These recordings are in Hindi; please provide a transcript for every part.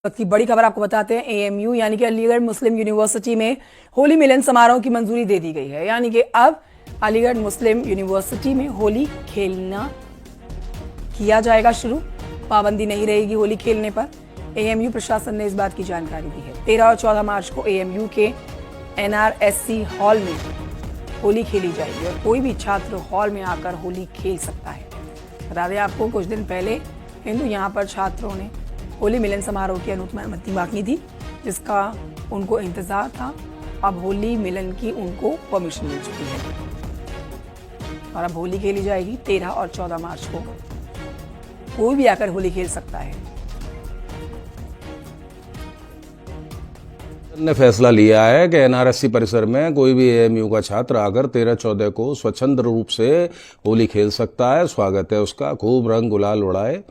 की बड़ी खबर आपको बताते हैं। एएमयू यानी कि अलीगढ़ मुस्लिम यूनिवर्सिटी में होली मिलन समारोह की मंजूरी दे दी गई है। यानी कि अब अलीगढ़ मुस्लिम यूनिवर्सिटी में होली खेलना किया जाएगा शुरू। पाबंदी नहीं रहेगी होली खेलने पर। एएमयू प्रशासन ने इस बात की जानकारी दी है। 13 और 14 मार्च को एएमयू के एनआरएससी हॉल में होली खेली जाएगी और कोई भी छात्र हॉल में आकर होली खेल सकता है। बता दें आपको, कुछ दिन पहले हिंदू यहाँ पर छात्रों ने होली मिलन समारोह की अनुमति मांगी थी, जिसका उनको इंतजार था। अब होली मिलन की उनको परमिशन मिल चुकी है और अब होली खेली जाएगी 13 और 14 मार्च को। कोई भी आकर होली खेल सकता है। ने फैसला लिया है कि एनआरएससी परिसर में कोई भी एएमयू का छात्र आकर 13-14 को स्वच्छंद रूप से होली खेल सकता है। स्वागत है उसका, खूब रंग गुलाल उड़ाए,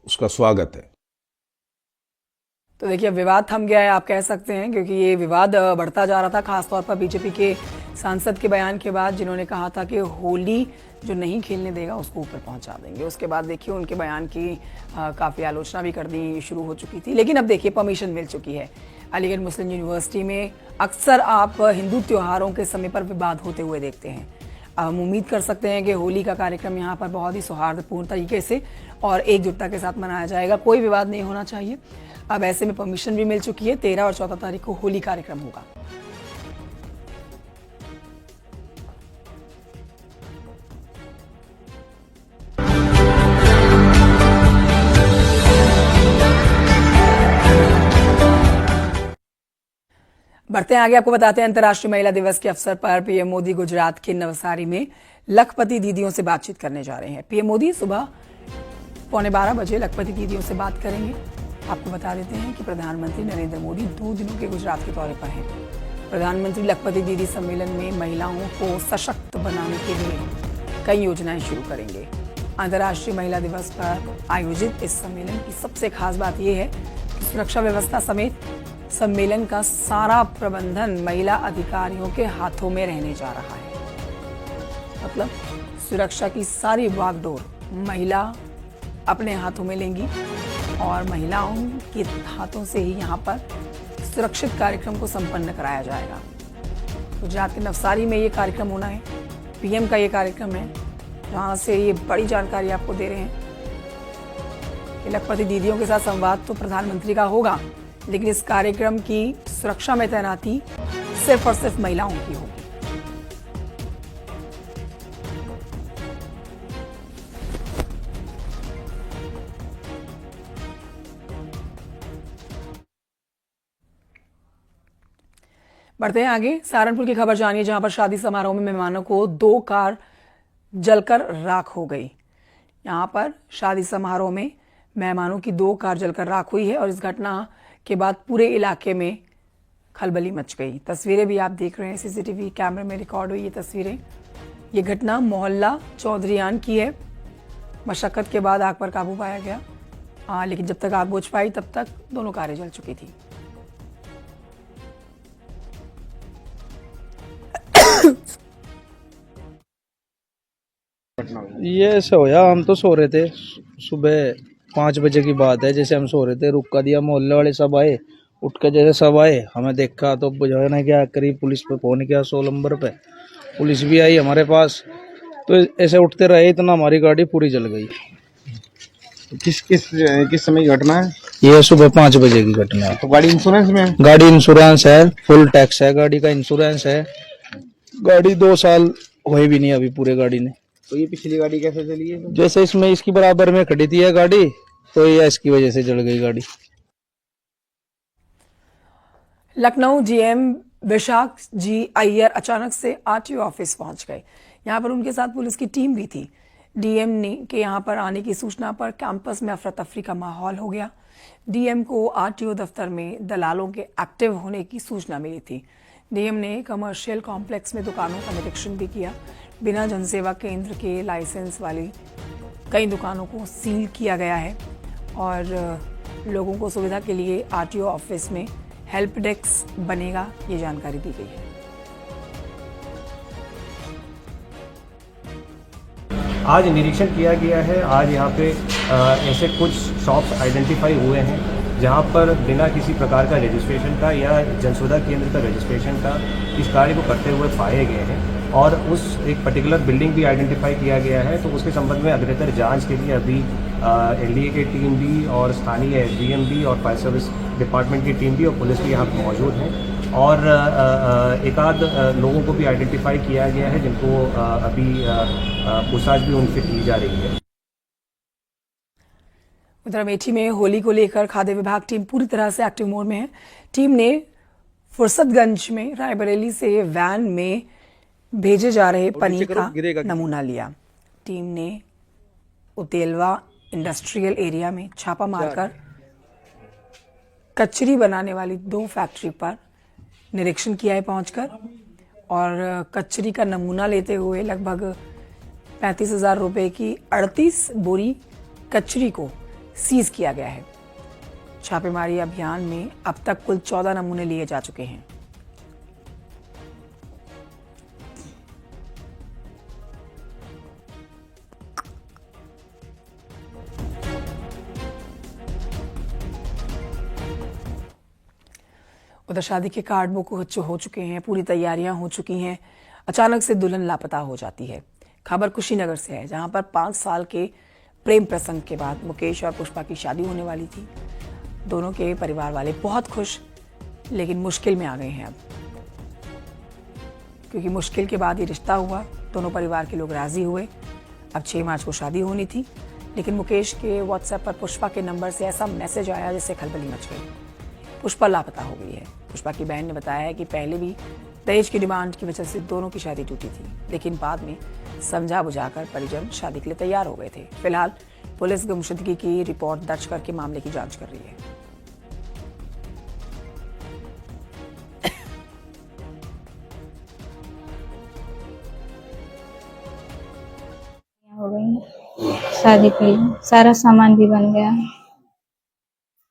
उसका स्वागत है। तो देखिए, विवाद थम गया है आप कह सकते हैं, क्योंकि ये विवाद बढ़ता जा रहा था, खासतौर पर बीजेपी के सांसद के बयान के बाद, जिन्होंने कहा था कि होली जो नहीं खेलने देगा उसको ऊपर पहुंचा देंगे। उसके बाद देखिए उनके बयान की काफ़ी आलोचना भी करनी शुरू हो चुकी थी। लेकिन अब देखिए परमिशन मिल चुकी है। अलीगढ़ मुस्लिम यूनिवर्सिटी में अक्सर आप हिंदू त्योहारों के समय पर विवाद होते हुए देखते हैं। हम उम्मीद कर सकते हैं कि होली का कार्यक्रम यहाँ पर बहुत ही सौहार्दपूर्ण तरीके से और एकजुटता के साथ मनाया जाएगा। कोई विवाद नहीं होना चाहिए। अब ऐसे में परमिशन भी मिल चुकी है। 13 और 14 तारीख को होली कार्यक्रम होगा। बढ़ते हैं आगे, आपको बताते हैं अंतर्राष्ट्रीय महिला दिवस के अवसर पर पीएम मोदी गुजरात के नवसारी में लखपति दीदियों से बातचीत करने जा रहे हैं। पीएम मोदी सुबह 11:15 बजे लखपति दीदियों से बात करेंगे। आपको बता देते हैं कि प्रधानमंत्री नरेंद्र मोदी 2 दिनों के गुजरात के दौरे पर हैं। प्रधानमंत्री लखपति दीदी सम्मेलन में महिलाओं को सशक्त बनाने के लिए कई योजनाएं शुरू करेंगे। अंतर्राष्ट्रीय महिला दिवस पर आयोजित इस सम्मेलन की सबसे खास बात यह है कि सुरक्षा व्यवस्था समेत सम्मेलन का सारा प्रबंधन महिला अधिकारियों के हाथों में रहने जा रहा है। मतलब सुरक्षा की सारी बागडोर महिला अपने हाथों में लेंगी और महिलाओं के हाथों से ही यहाँ पर सुरक्षित कार्यक्रम को संपन्न कराया जाएगा। गुजरात के नवसारी में ये कार्यक्रम होना है। पीएम का ये कार्यक्रम है, जहाँ से ये बड़ी जानकारी आपको दे रहे हैं कि लखपति दीदियों के साथ संवाद तो प्रधानमंत्री का होगा, लेकिन इस कार्यक्रम की सुरक्षा में तैनाती सिर्फ और सिर्फ महिलाओं की होगी। बढ़ते हैं आगे, सहारनपुर की खबर जानिए, जहां पर शादी समारोह में मेहमानों को 2 कार जलकर राख हो गई। यहां पर शादी समारोह में मेहमानों की 2 कार जलकर राख हुई है और इस घटना के बाद पूरे इलाके में खलबली मच गई। तस्वीरें भी आप देख रहे हैं, सीसीटीवी कैमरे में रिकॉर्ड हुई ये तस्वीरें। ये घटना मोहल्ला चौधरीयान की है। मशक्कत के बाद आग पर काबू पाया गया, लेकिन जब तक आग बुझ पाई तब तक दोनों कारें जल चुकी थी। ये ऐसे होया, हम तो सो रहे थे, सुबह 5 बजे की बात है। जैसे हम सो रहे थे, रुका दिया, मोहल्ले वाले सब आए, उठ के जैसे सब आए, हमें देखा तो बुझा ना क्या करीब पुलिस पे फोन किया। 100 नंबर पे पुलिस भी आई हमारे पास। तो ऐसे उठते रहे, इतना हमारी गाड़ी पूरी जल गई। किस समय की घटना है? ये सुबह 5 बजे की घटना है। तो गाड़ी इंश्योरेंस में है? गाड़ी इंश्योरेंस है, फुल टैक्स है, गाड़ी का इंश्योरेंस है। गाड़ी 2 साल हुए भी नहीं अभी पूरे गाड़ी ने। तो ये पिछली गाड़ी कैसे चली है? जैसे इसमें इसकी बराबर में खड़ी थी ये गाड़ी, तो ये इसकी वजह से जल गई गाड़ी। लखनऊ जीएम विशाख जी अय्यर अचानक से आरटीओ ऑफिस पहुंच गए। यहां पर उनके साथ पुलिस की टीम भी थी। डीएम ने के यहां पर आने की सूचना पर कैंपस में अफरा तफरी का माहौल हो गया। डीएम को आरटीओ दफ्तर में दलालों के एक्टिव होने की सूचना मिली थी। डीएम ने कमर्शियल कॉम्प्लेक्स में दुकानों का निरीक्षण भी किया। बिना जनसेवा केंद्र के लाइसेंस वाली कई दुकानों को सील किया गया है और लोगों को सुविधा के लिए आरटीओ ऑफिस में हेल्प डेस्क बनेगा, ये जानकारी दी गई है। आज निरीक्षण किया गया है। आज यहाँ पे ऐसे कुछ शॉप्स आइडेंटिफाई हुए हैं जहां पर बिना किसी प्रकार का रजिस्ट्रेशन का या जनसुविधा केंद्र का रजिस्ट्रेशन का इस कार्य को करते हुए पाए गए हैं और उस एक पर्टिकुलर बिल्डिंग भी आइडेंटिफाई किया गया है। तो उसके संबंध में अग्रतर जांच के लिए अभी एनडीए की टीम भी और स्थानीय एसडीएम भी और फायर सर्विस डिपार्टमेंट की टीम भी और पुलिस भी यहाँ पर मौजूद हैं और एक आध लोगों को भी आइडेंटिफाई किया गया है जिनको अभी पूछताछ भी उनसे की जा रही है। उधर अमेठी में होली को लेकर खाद्य विभाग टीम पूरी तरह से एक्टिव मोड में है। टीम ने फुर्सतगंज में रायबरेली से वैन में भेजे जा रहे पनीर का नमूना लिया। टीम ने उतेलवा इंडस्ट्रियल एरिया में छापा मारकर कचरी बनाने वाली 2 फैक्ट्री पर निरीक्षण किया है पहुंचकर और कचरी का नमूना लेते हुए लगभग 35,000 रुपए की 38 बोरी कचरी को सीज किया गया है। छापेमारी अभियान में अब तक कुल 14 नमूने लिए जा चुके हैं। उधर शादी के कार्ड बुक हो चुके हैं, पूरी तैयारियां हो चुकी हैं। अचानक से दुल्हन लापता हो जाती है। खबर कुशीनगर से है, जहां पर 5 साल के प्रेम प्रसंग के बाद मुकेश और पुष्पा की शादी होने वाली थी। दोनों के परिवार वाले बहुत खुश लेकिन मुश्किल में आ गए हैं अब, क्योंकि मुश्किल के बाद ये रिश्ता हुआ। दोनों परिवार के लोग राजी हुए। अब 6 मार्च को शादी होनी थी, लेकिन मुकेश के व्हाट्सएप पर पुष्पा के नंबर से ऐसा मैसेज आया जिससे खलबली मच गई। पुष्पा लापता हो गई है। पुष्पा की बहन ने बताया है कि पहले भी दहेज की डिमांड की वजह से दोनों की शादी टूटी थी, लेकिन बाद में समझा बुझाकर परिजन शादी के लिए तैयार हो गए थे। फिलहाल पुलिस गुमशुदगी की रिपोर्ट दर्ज करके मामले की जांच कर रही है। हो गई शादी के लिए, सारा सामान भी बन गया।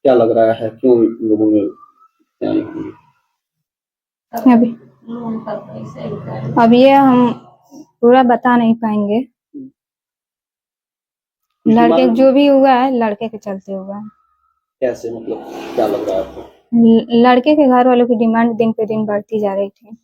क्या लग रहा है, क्यों लोगों में क्या नहीं? अब ये हम पूरा बता नहीं पाएंगे। लड़के जो भी हुआ है लड़के के चलते हुआ है। कैसे, मतलब क्या लग रहा है आपको? लड़के के घर वालों की डिमांड दिन पे दिन बढ़ती जा रही थी।